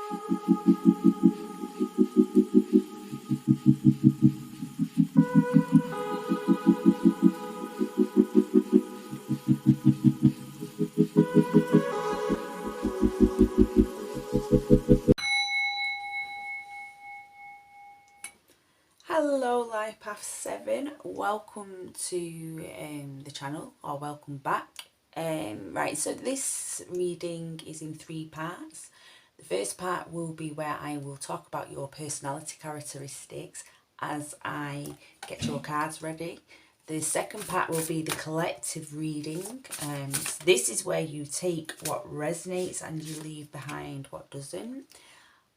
Hello Life Path 7, welcome to the channel, or welcome back. Right, so this reading is in 3 parts. The first part will be where I will talk about your personality characteristics as I get your cards ready. The second part will be the collective reading. So this is where you take what resonates and you leave behind what doesn't.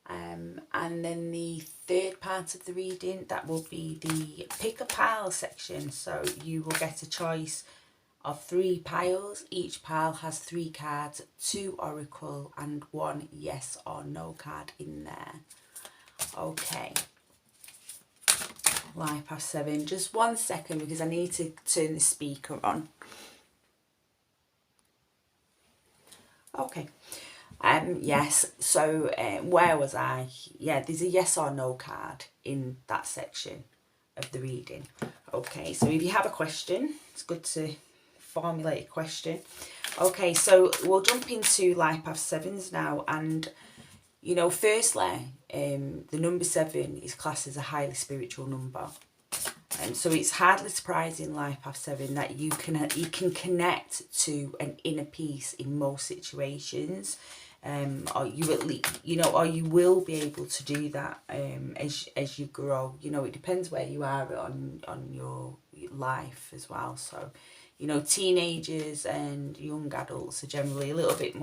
And then the third part of the reading, that will be the pick a pile section. So you will get a choice of 3 piles. Each pile has 3 cards, 2 oracle and 1 yes or no card in there. Okay, Life Path 7, just 1 second because I need to turn the speaker on. Okay. Yes, so where was I? Yeah, there's a yes or no card in that section of the reading. Okay, so if you have a question, it's good to formulate a question. Okay, so we'll jump into Life Path 7s now, and you know, firstly, the number 7 is classed as a highly spiritual number. So it's hardly surprising, Life Path 7, that you can connect to an inner peace in most situations. Or you at least, you know, or you will be able to do that as you grow. You know, it depends where you are on your life as well. So, you know, teenagers and young adults are generally a little bit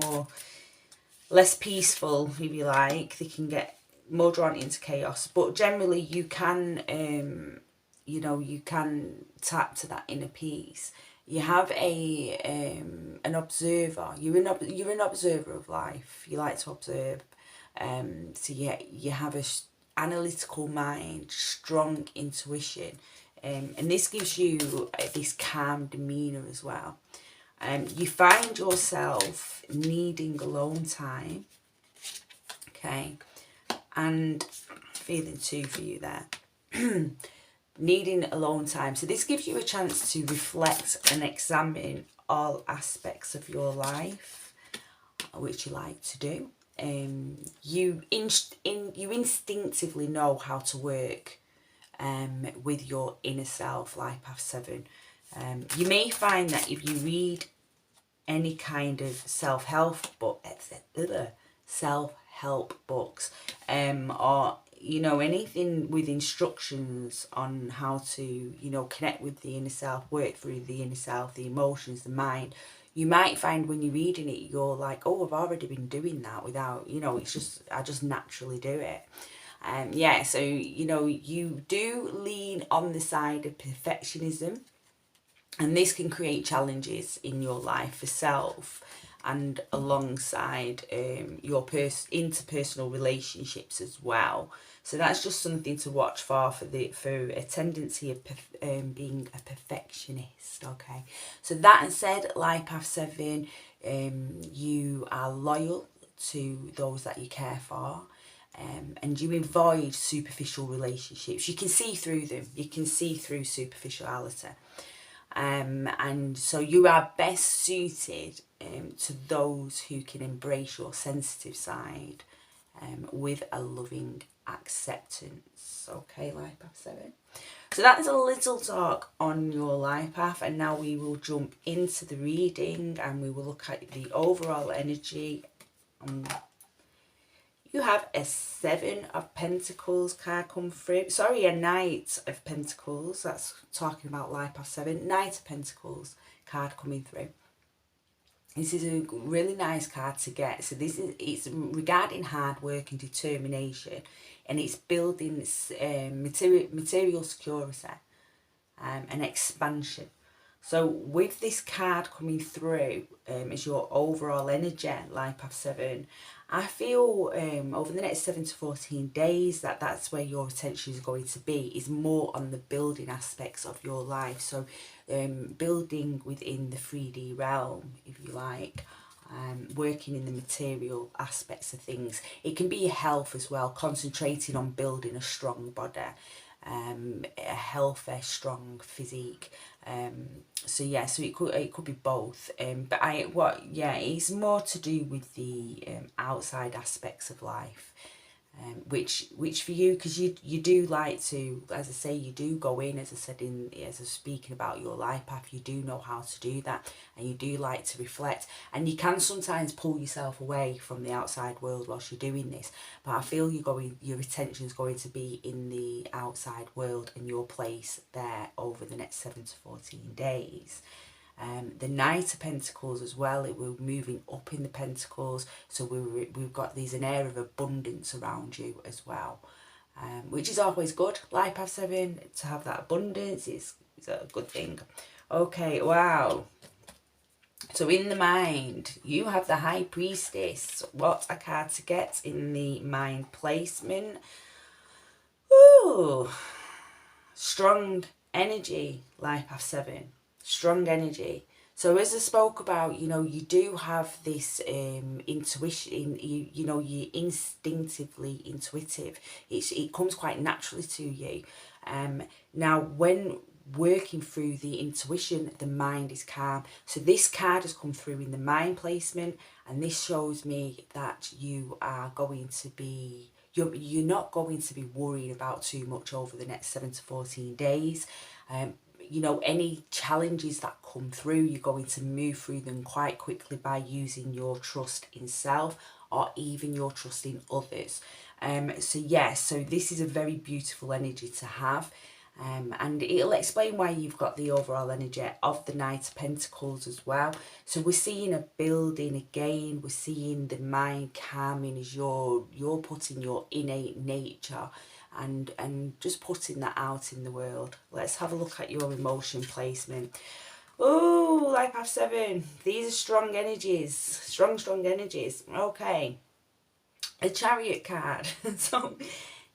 less peaceful, if you like. They can get more drawn into chaos, but generally you can, you know, you can tap to that inner peace. You have an observer. You're an observer of life. You like to observe. So you have a analytical mind, strong intuition, and this gives you this calm demeanor as well. You find yourself needing alone time. Okay, and feeling 2 for you there. Needing alone time. So this gives you a chance to reflect and examine all aspects of your life, which you like to do. You instinctively know how to work with your inner self, Life Path 7. You may find that if you read any kind of self-help books, or you know, anything with instructions on how to, you know, connect with the inner self, work through the inner self, the emotions, the mind, you might find when you're reading it, you're like, oh, I've already been doing that without, you know, it's just, I just naturally do it. Yeah, so, you know, you do lean on the side of perfectionism, and this can create challenges in your life for self and alongside your interpersonal relationships as well. So that's just something to watch for a tendency of being a perfectionist. Okay, so that said, Life Path 7, you are loyal to those that you care for. And you avoid superficial relationships. You can see through them. You can see through superficiality. And so you are best suited to those who can embrace your sensitive side with a loving acceptance. Okay, Life Path 7. So that is a little talk on your life path, and now we will jump into the reading and we will look at the overall energy. You have a 7 of Pentacles card come through. Sorry, a Knight of Pentacles. That's talking about Life Path 7. Knight of Pentacles card coming through. This is a really nice card to get. So it's regarding hard work and determination, and it's building material security and expansion. So with this card coming through as your overall energy, Life Path 7, I feel over the next 7 to 14 days that's where your attention is going to be, is more on the building aspects of your life. So building within the 3D realm, if you like. working in the material aspects of things. It can be your health as well, concentrating on building a strong body, a healthy, strong physique. So yeah, so it could be both. But it's more to do with the outside aspects of life. Which for you, because you do like to, as I say, you do go in, as I said as I was speaking about your life path, you do know how to do that, and you do like to reflect, and you can sometimes pull yourself away from the outside world whilst you're doing this. But I feel your attention is going to be in the outside world and your place there over the next 7 to 14 days. The Knight of Pentacles as well, we're moving up in the Pentacles, so we've got an air of abundance around you as well, which is always good. Life Path 7, to have that abundance is a good thing. Okay, wow. So in the mind, you have the High Priestess. What a card to get in the mind placement. Ooh, strong energy, Life Path 7. Strong energy. So as I spoke about, you do have this intuition, you're instinctively intuitive. It comes quite naturally to you. Now, when working through the intuition, the mind is calm. So this card has come through in the mind placement, and this shows me that you are going to be, you're not going to be worrying about too much over the next 7 to 14 days. Any challenges that come through, you're going to move through them quite quickly by using your trust in self, or even your trust in others. So this is a very beautiful energy to have. And it'll explain why you've got the overall energy of the Knight of Pentacles as well. So we're seeing a building again, we're seeing the mind calming as you're putting your innate nature and just putting that out in the world. Let's have a look at your emotion placement. Oh, Life Path 7. These are strong energies. Strong energies. Okay. A Chariot card. So,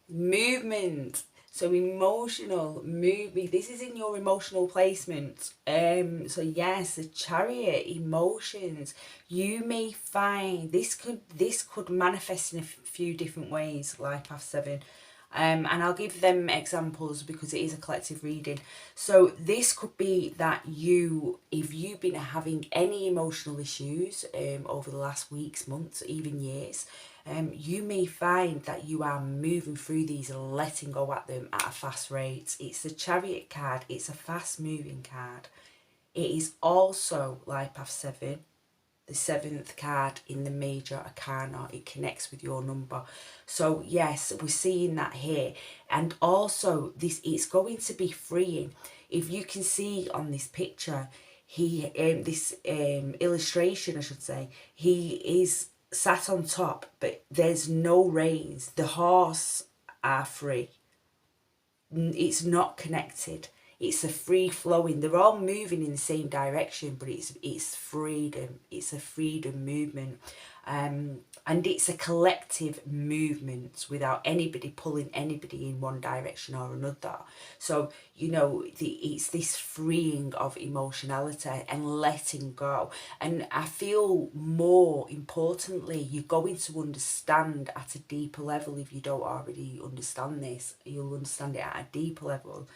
movement. So emotional, moving. This is in your emotional placement. So yes, the Chariot, emotions. You may find this could manifest in a few different ways. Life Path 7. And I'll give them examples because it is a collective reading. So this could be that if you've been having any emotional issues over the last weeks, months, even years, you may find that you are moving through these and letting go at them at a fast rate. It's the Chariot card. It's a fast moving card. It is also Life Path 7. The 7th card in the major arcana. It connects with your number. So yes, we're seeing that here. And also it's going to be freeing. If you can see on this picture, this illustration I should say, he is sat on top, but there's no reins. The horse are free. It's not connected. It's a free flowing. They're all moving in the same direction, but it's freedom. It's a freedom movement, and it's a collective movement without anybody pulling anybody in one direction or another. So it's this freeing of emotionality and letting go. And I feel more importantly, you're going to understand at a deeper level. If you don't already understand this, you'll understand it at a deeper level.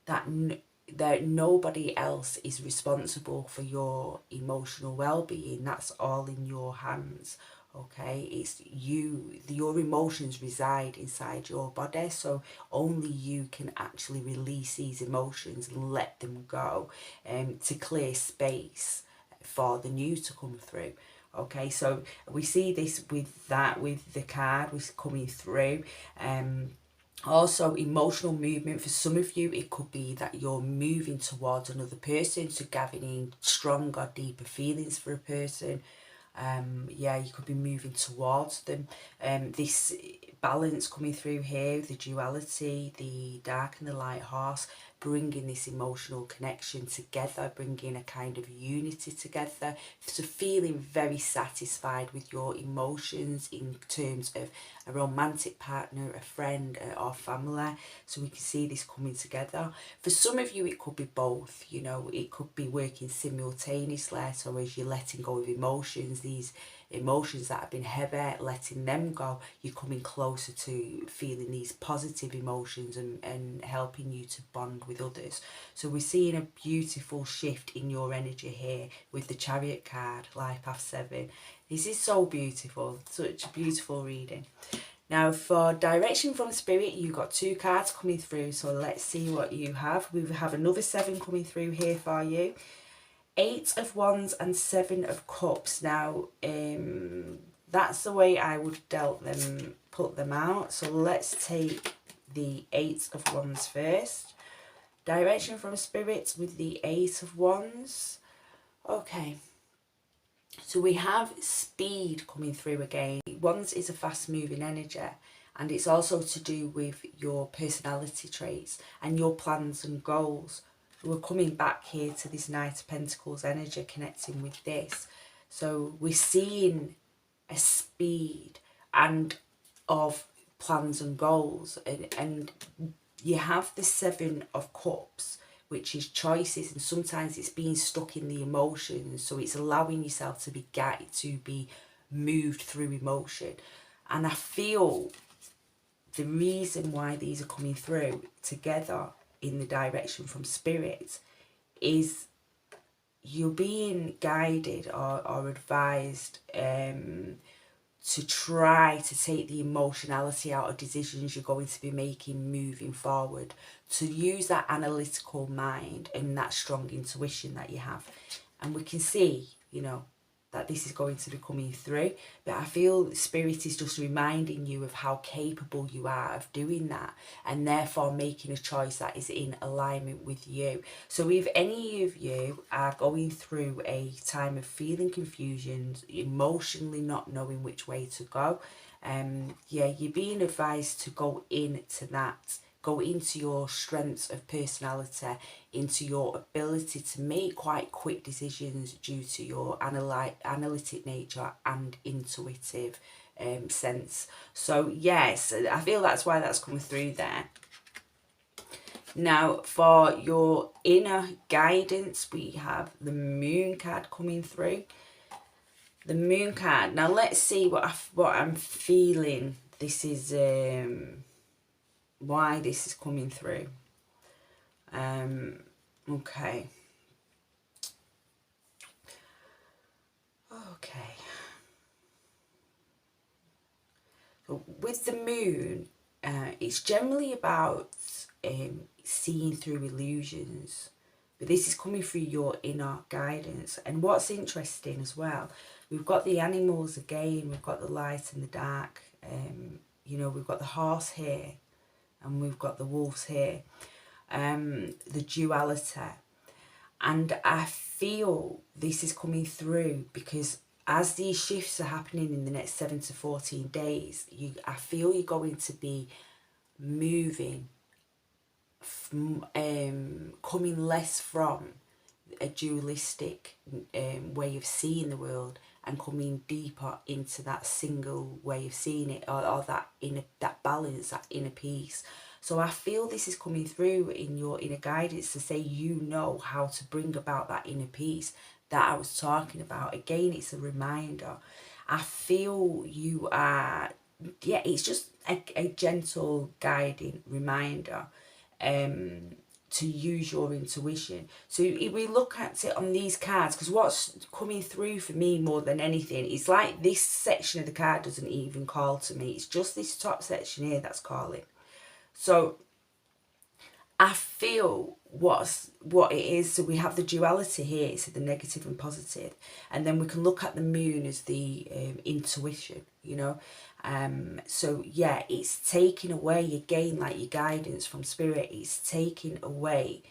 That nobody else is responsible for your emotional well-being. That's all in your hands. Okay, it's you. Your emotions reside inside your body, so only you can actually release these emotions and let them go, to clear space for the new to come through. Okay, so we see this with the card was coming through. Also, emotional movement. For some of you, it could be that you're moving towards another person, so gathering stronger, deeper feelings for a person. You could be moving towards them. This balance coming through here, the duality, the dark and the light horse, bringing this emotional connection together, bringing a kind of unity together. So feeling very satisfied with your emotions in terms of a romantic partner, a friend, or family. So we can see this coming together. For some of you, it could be both, you know, it could be working simultaneously. So as you're letting go of emotions, these emotions that have been heavy, letting them go, you're coming closer to feeling these positive emotions and helping you to bond with others. So we're seeing a beautiful shift in your energy here with the Chariot card, Life Path 7. This is so beautiful, such a beautiful reading. Now for direction from Spirit, you've got 2 cards coming through, so let's see what you have. We have another 7 coming through here for you. 8 of Wands and 7 of Cups. Now, that's the way I would put them out. So let's take the 8 of Wands first. Direction from Spirit with the 8 of Wands. Okay. So we have speed coming through again. Wands is a fast moving energy, and it's also to do with your personality traits and your plans and goals. We're coming back here to this Knight of Pentacles energy, connecting with this. So we're seeing a speed and of plans and goals, and you have the 7 of Cups, which is choices, and sometimes it's being stuck in the emotions, so it's allowing yourself to be guided, to be moved through emotion. And I feel the reason why these are coming through together in the direction from Spirit is you're being guided or advised to try to take the emotionality out of decisions you're going to be making moving forward, to use that analytical mind and that strong intuition that you have. And we can see, you know, that this is going to be coming through, but I feel Spirit is just reminding you of how capable you are of doing that, and therefore making a choice that is in alignment with you. So if any of you are going through a time of feeling confusion, emotionally not knowing which way to go, yeah, you're being advised to go into that. Go into your strengths of personality, into your ability to make quite quick decisions due to your analytic nature and intuitive sense. So yes, I feel that's why that's coming through there. Now for your inner guidance, we have the Moon card coming through. The Moon card. Now let's see what I'm feeling. This is why this is coming through. Okay. So with the Moon, it's generally about seeing through illusions, but this is coming through your inner guidance. And what's interesting as well, we've got the animals again, we've got the light and the dark, you know, we've got the horse here and we've got the wolves here, the duality. And I feel this is coming through because as these shifts are happening in the next 7 to 14 days, I feel you're going to be moving, coming less from a dualistic way of seeing the world and coming deeper into that single way of seeing it, or that balance, that inner peace. So I feel this is coming through in your inner guidance to say you know how to bring about that inner peace that I was talking about. Again, it's a reminder. I feel you are, yeah, it's just a gentle guiding reminder to use your intuition. So if we look at it on these cards, because what's coming through for me more than anything, it's like this section of the card doesn't even call to me. It's just this top section here that's calling. So I feel what it is. So we have the duality here, so the negative and positive, and then we can look at the Moon as the intuition, you know. So yeah, it's taking away again, like your guidance from Spirit. It's taking away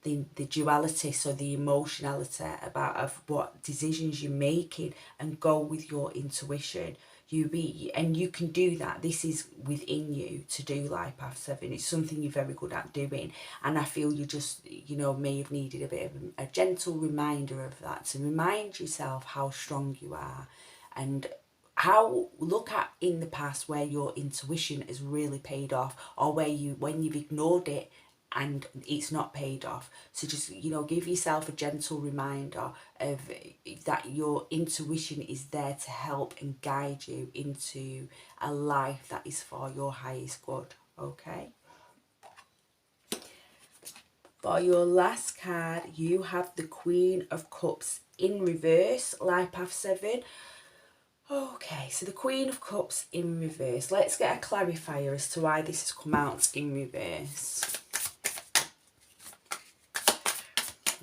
the duality, so the emotionality of what decisions you're making, and go with your intuition. and you can do that. This is within you to do Life Path 7. It's something you're very good at doing, and I feel you just, you know, may have needed a bit of a gentle reminder of that, to remind yourself how strong you are, and how, look at in the past where your intuition has really paid off, or where when you've ignored it and it's not paid off. So just, you know, give yourself a gentle reminder of that your intuition is there to help and guide you into a life that is for your highest good. Okay, for your last card, you have the Queen of Cups in reverse, Life Path 7. Okay, so the Queen of Cups in reverse. Let's get a clarifier as to why this has come out in reverse.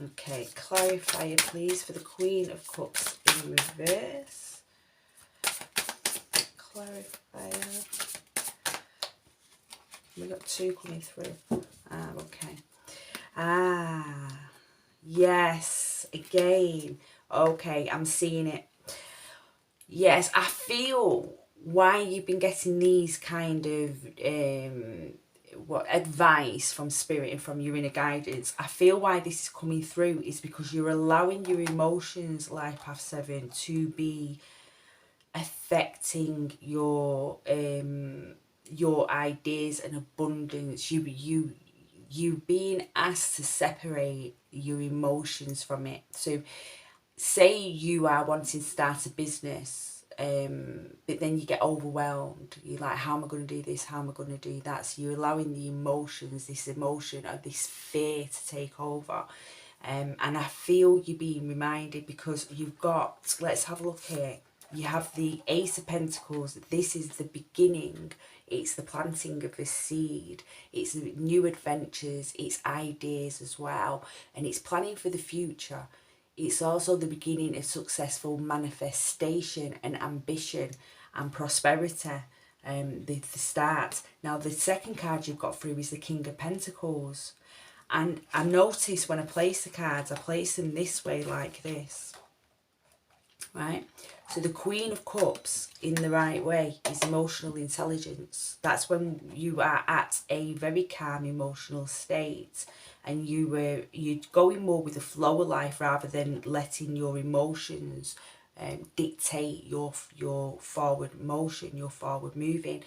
Okay, clarifier please for the Queen of Cups in reverse. Clarifier. We got two coming through. Okay. Yes, again. Okay, I'm seeing it. Yes, I feel why you've been getting these kind of advice from spirit and from your inner guidance. I feel why this is coming through is because you're allowing your emotions, Life Path 7, to be affecting your ideas and abundance. You being asked to separate your emotions from it. So say you are wanting to start a business, but then you get overwhelmed. You're like, how am I going to do this? How am I going to do that? So you're allowing the emotions, this emotion or this fear to take over. And I feel you're being reminded because you've got, let's have a look here. You have the Ace of Pentacles. This is the beginning. It's the planting of a seed. It's new adventures. It's ideas as well. And it's planning for the future. It's also the beginning of successful manifestation and ambition and prosperity. The start. Now, the second card you've got through is the King of Pentacles. And I notice when I place the cards, I place them this way, like this. Right? So the Queen of Cups in the right way is emotional intelligence. That's when you are at a very calm emotional state, and you're going more with the flow of life rather than letting your emotions dictate your forward motion, your forward moving.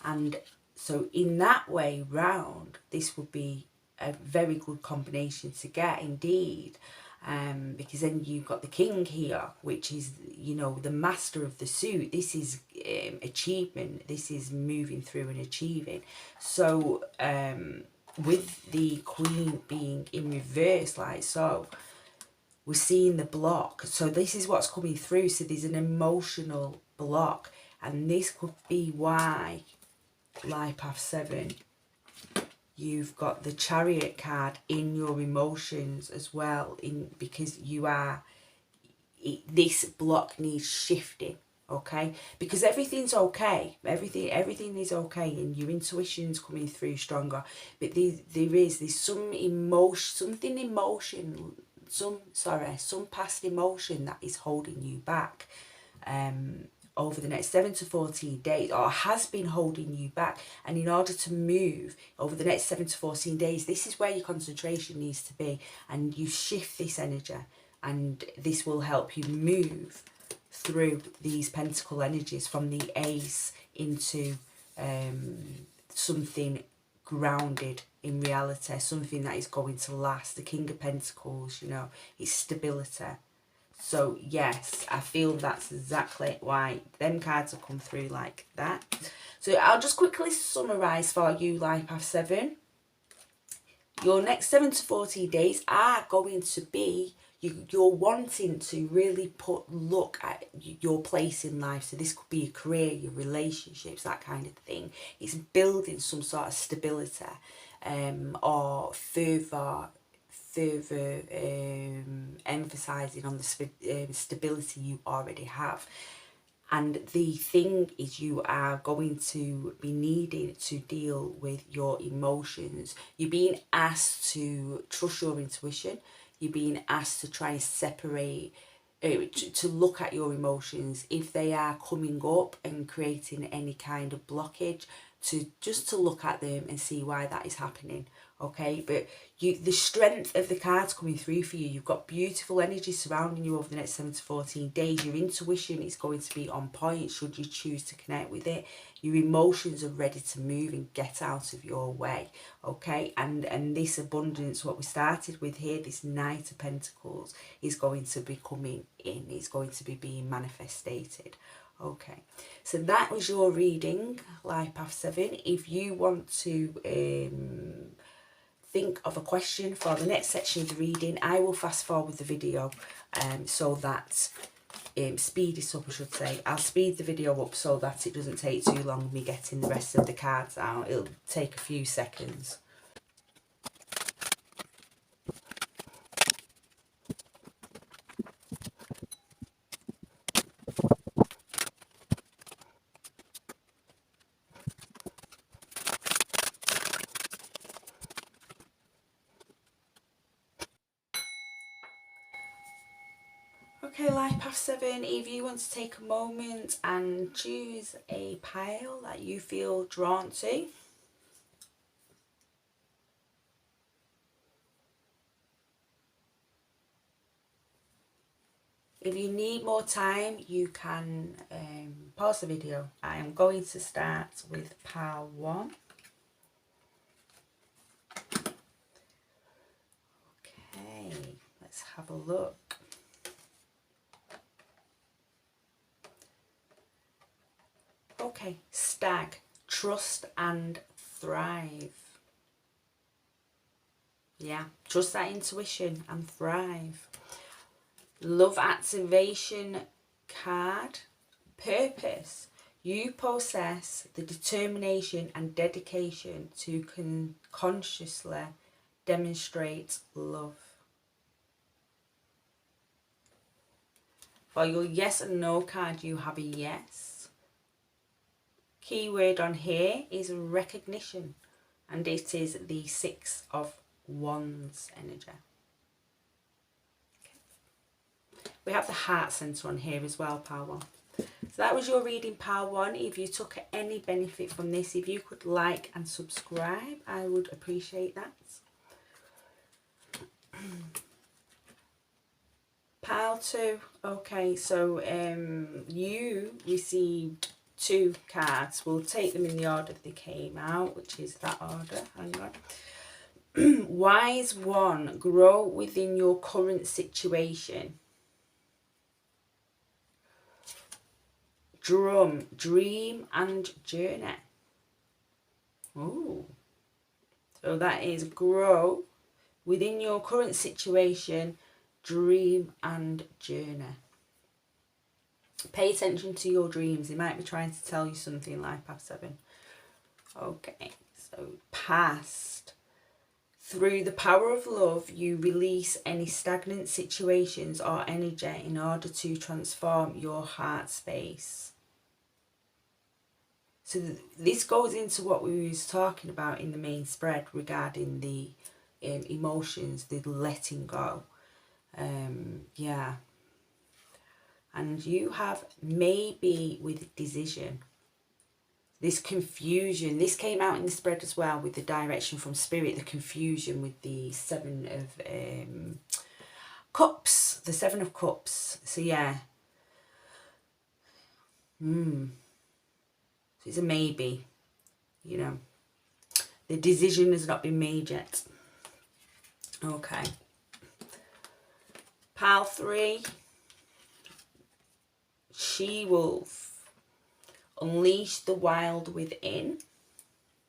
And so in that way round, this would be a very good combination to get indeed. Because then you've got the King here, which is, you know, the master of the suit. This is achievement. This is moving through and achieving. So with the Queen being in reverse like so, we're seeing the block. So this is what's coming through. So there's an emotional block, and this could be why Life Path 7, you've got the Chariot card in your emotions as well, because you are, this block needs shifting. Okay, because everything's okay, everything is okay, and your intuition's coming through stronger, but there's some past emotion that is holding you back over the next 7 to 14 days, or has been holding you back. And in order to move over the next 7 to 14 days, this is where your concentration needs to be, and you shift this energy, and this will help you move through these pentacle energies from the Ace into something grounded in reality, something that is going to last. The King of Pentacles, you know, it's stability. So yes, I feel that's exactly why them cards have come through like that. So I'll just quickly summarise for you, Life Path 7. Your next 7 to 14 days are going to be, you're wanting to really look at your place in life. So this could be your career, your relationships, that kind of thing. It's building some sort of stability, or further emphasizing on the stability you already have. And the thing is, you are going to be needing to deal with your emotions. You're being asked to trust your intuition. You're being asked to try and separate to look at your emotions if they are coming up and creating any kind of blockage, to look at them and see why that is happening. Okay, but the strength of the cards coming through for you, you've got beautiful energy surrounding you over the next 7 to 14 days. Your intuition is going to be on point should you choose to connect with it. Your emotions are ready to move and get out of your way. Okay, and this abundance, what we started with here, this Knight of Pentacles, is going to be coming in. It's going to be being manifested. Okay, so that was your reading, Life Path 7. If you want to think of a question for the next section of the reading, I will fast forward the video so that speed this up, I should say. I'll speed the video up so that it doesn't take too long me getting the rest of the cards out. It'll take a few seconds. Okay, Life Path 7, if you want to take a moment and choose a pile that you feel drawn to. If you need more time, you can pause the video. I am going to start with pile 1. Okay, let's have a look. Okay, Stag, trust and thrive. Yeah, trust that intuition and thrive. Love activation card, purpose. You possess the determination and dedication to consciously demonstrate love. For your yes and no card, you have a yes. Keyword on here is recognition, and it is the 6 of Wands energy. Okay. We have the heart center on here as well, pile 1. So that was your reading, pile 1. If you took any benefit from this, if you could like and subscribe, I would appreciate that. Pile 2. Okay, so you received 2 cards. We'll take them in the order they came out, which is that order. Hang on. Wise 1, grow within your current situation. Drum, dream and journey. Ooh. So that is grow within your current situation, dream and journey. Pay attention to your dreams. They might be trying to tell you something, Life Path 7. Okay, so past. Through the power of love, you release any stagnant situations or energy in order to transform your heart space. So this goes into what we was talking about in the main spread regarding the emotions, the letting go. Yeah. And you have maybe with decision. This confusion, this came out in the spread as well with the direction from Spirit, the confusion with the 7 of Cups, the 7 of Cups. So yeah. So it's a maybe, you know. The decision has not been made yet. Okay. Pile 3. She-wolf, unleash the wild within.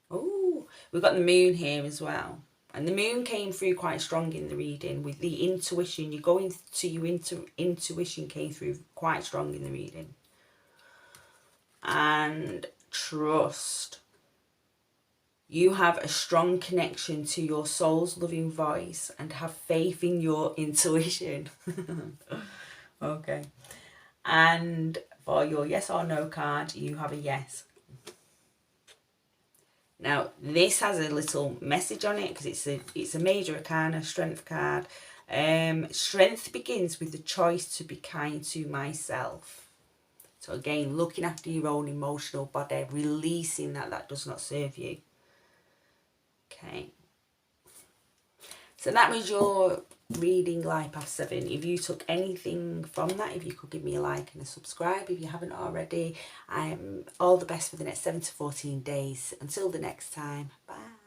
Oh, we've got the moon here as well. And the moon came through quite strong in the reading with the intuition. You go into your intuition came through quite strong in the reading. And trust. You have a strong connection to your soul's loving voice and have faith in your intuition. Okay. And for your yes or no card, you have a yes. Now, this has a little message on it because it's a major arcana, strength card. Strength begins with the choice to be kind to myself. So again, looking after your own emotional body, releasing that does not serve you. Okay. So that was your reading Life Past 7. If you took anything from that, if you could give me a like and a subscribe if you haven't already. All the best for the next 7 to 14 days. Until the next time. Bye.